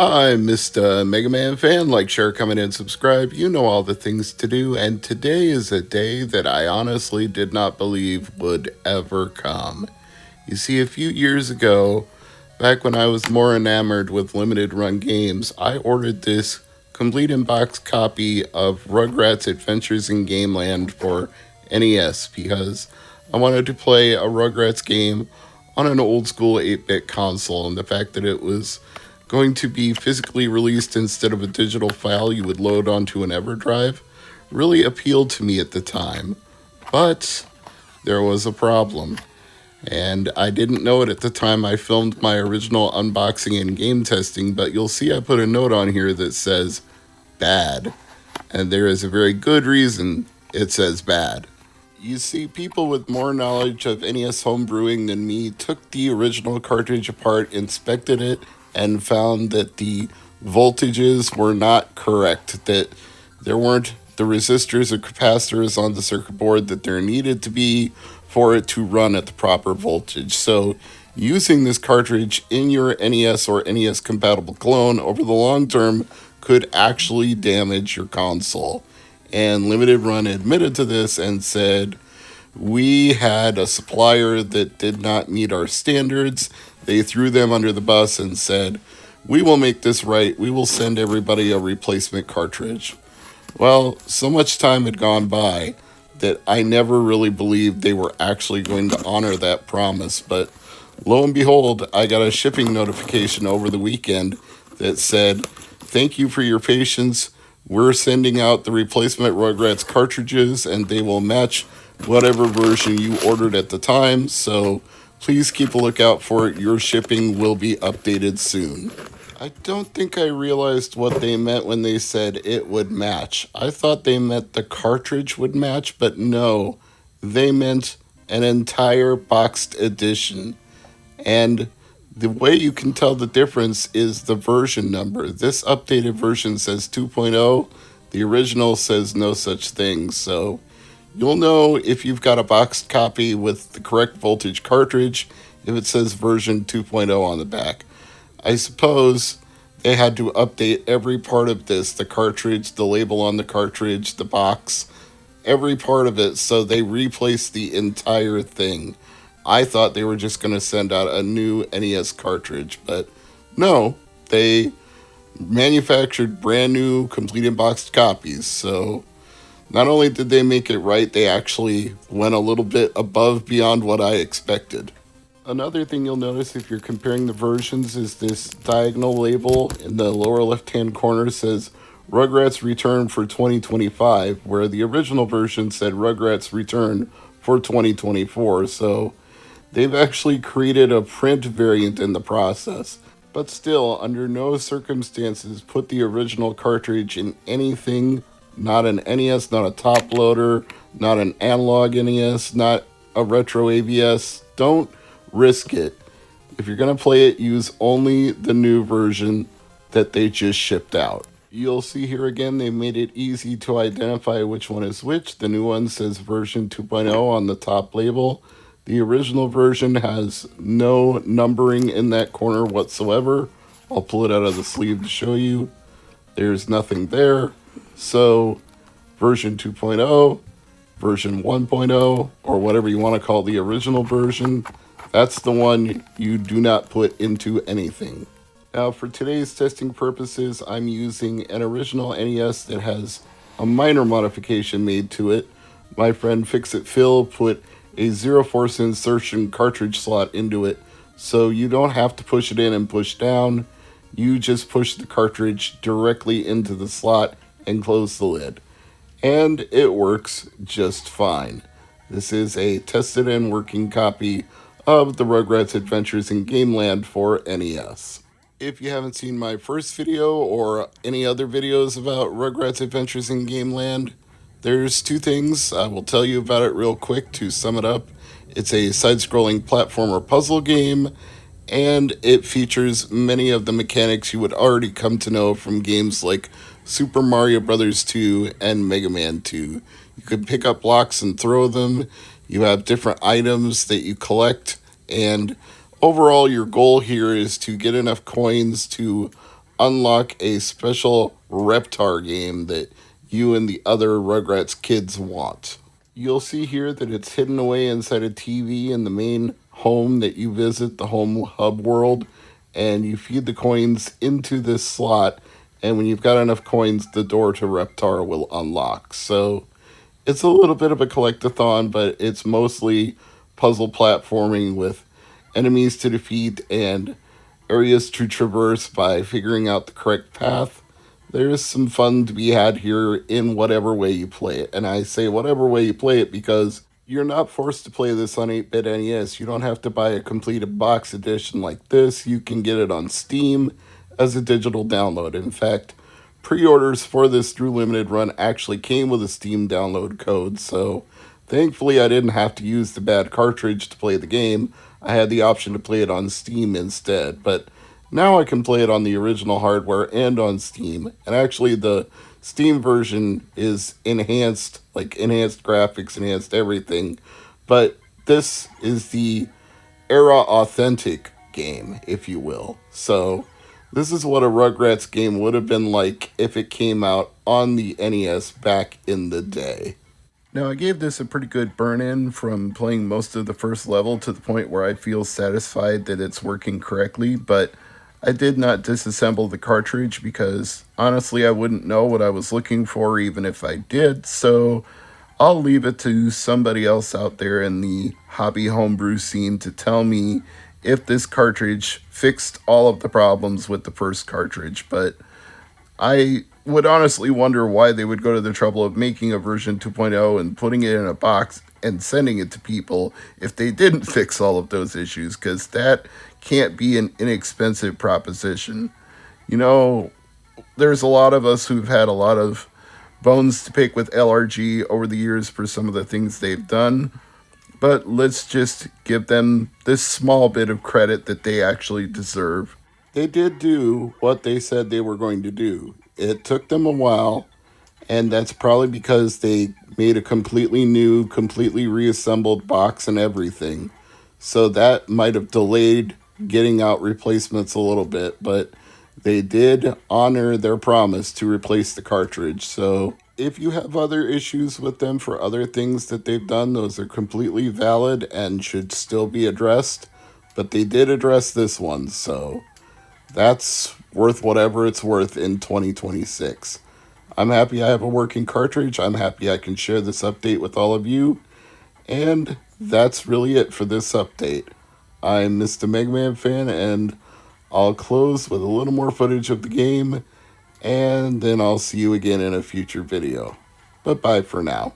I'm Mr. MegaManFan. Like, share, comment, and subscribe. You know all the things to do. And today is a day that I honestly did not believe would ever come. You see, a few years ago, back when I was more enamored with limited run games, I ordered this complete in-box copy of Rugrats Adventures in Gameland for NES because I wanted to play a Rugrats game on an old school 8-bit console, and the fact that it was going to be physically released instead of a digital file you would load onto an EverDrive really appealed to me at the time. But there was a problem, and I didn't know it at the time I filmed my original unboxing and game testing, but you'll see I put a note on here that says bad, and there is a very good reason it says bad. You see, people with more knowledge of NES homebrewing than me took the original cartridge apart, inspected it, and found that the voltages were not correct, that there weren't the resistors or capacitors on the circuit board that there needed to be for it to run at the proper voltage. So using this cartridge in your NES or NES compatible clone over the long term could actually damage your console. And Limited Run admitted to this and said, we had a supplier that did not meet our standards. They threw them under the bus and said, we will make this right. We will send everybody a replacement cartridge. Well, so much time had gone by that I never really believed they were actually going to honor that promise. But lo and behold, I got a shipping notification over the weekend that said, thank you for your patience. We're sending out the replacement Rugrats cartridges, and they will match whatever version you ordered at the time, so please keep a lookout for it. Your shipping will be updated soon. I don't think I realized what they meant when they said it would match. I thought they meant the cartridge would match, but no, they meant an entire boxed edition. And the way you can tell the difference is the version number. This updated version says 2.0. The original says no such thing. So you'll know if you've got a boxed copy with the correct voltage cartridge if it says version 2.0 on the back. I suppose they had to update every part of this, the cartridge, the label on the cartridge, the box, every part of it, so they replaced the entire thing. I thought they were just going to send out a new NES cartridge, but no, they manufactured brand new, complete in-boxed copies. So not only did they make it right, they actually went a little bit above beyond what I expected. Another thing you'll notice if you're comparing the versions is this diagonal label in the lower left-hand corner says Rugrats Return for 2025, where the original version said Rugrats Return for 2024. So they've actually created a print variant in the process. But still, under no circumstances put the original cartridge in anything, not an NES, not a top loader, not an analog NES, not a retro AVS. Don't risk it. If you're going to play it, use only the new version that they just shipped out. You'll see here again, they made it easy to identify which one is which. The new one says version 2.0 on the top label. The original version has no numbering in that corner whatsoever. I'll pull it out of the sleeve to show you. There's nothing there. So version 2.0, version 1.0, or whatever you want to call the original version, that's the one you do not put into anything. Now for today's testing purposes, I'm using an original NES that has a minor modification made to it. My friend Fix-It Phil put a 0-force insertion cartridge slot into it, so you don't have to push it in and push down. You just push the cartridge directly into the slot and close the lid. And it works just fine. This is a tested and working copy of the Rugrats Adventures in Gameland for NES. If you haven't seen my first video or any other videos about Rugrats Adventures in Gameland, there's two things I will tell you about it real quick to sum it up. It's a side-scrolling platformer puzzle game, and it features many of the mechanics you would already come to know from games like Super Mario Bros. 2 and Mega Man 2. You can pick up blocks and throw them. You have different items that you collect, and overall your goal here is to get enough coins to unlock a special Reptar game that you and the other Rugrats kids want. You'll see here that it's hidden away inside a TV in the main home that you visit, the home hub world, and you feed the coins into this slot, and when you've got enough coins, the door to Reptar will unlock. So it's a little bit of a collectathon, but it's mostly puzzle platforming with enemies to defeat and areas to traverse by figuring out the correct path. There's some fun to be had here in whatever way you play it. And I say whatever way you play it because you're not forced to play this on 8-bit NES. You don't have to buy a completed box edition like this. You can get it on Steam as a digital download. In fact, pre-orders for this Drew Limited run actually came with a Steam download code, so thankfully I didn't have to use the bad cartridge to play the game. I had the option to play it on Steam instead, but now I can play it on the original hardware and on Steam. And actually the Steam version is enhanced, like enhanced graphics, enhanced everything. But this is the era authentic game, if you will. So this is what a Rugrats game would have been like if it came out on the NES back in the day. Now, I gave this a pretty good burn-in from playing most of the first level to the point where I feel satisfied that it's working correctly, but I did not disassemble the cartridge because, honestly, I wouldn't know what I was looking for even if I did, so I'll leave it to somebody else out there in the hobby homebrew scene to tell me if this cartridge fixed all of the problems with the first cartridge, but I would honestly wonder why they would go to the trouble of making a version 2.0 and putting it in a box and sending it to people if they didn't fix all of those issues, because that can't be an inexpensive proposition. You know, there's a lot of us who've had a lot of bones to pick with LRG over the years for some of the things they've done, but let's just give them this small bit of credit that they actually deserve. They did do what they said they were going to do. It took them a while, and that's probably because they made a completely new, completely reassembled box and everything. So that might have delayed getting out replacements a little bit, but they did honor their promise to replace the cartridge. So if you have other issues with them for other things that they've done, those are completely valid and should still be addressed. But they did address this one, so that's worth whatever it's worth in 2026. I'm happy I have a working cartridge. I'm happy I can share this update with all of you. And that's really it for this update. I'm Mr. MegaManFan, and I'll close with a little more footage of the game, and then I'll see you again in a future video. But bye for now.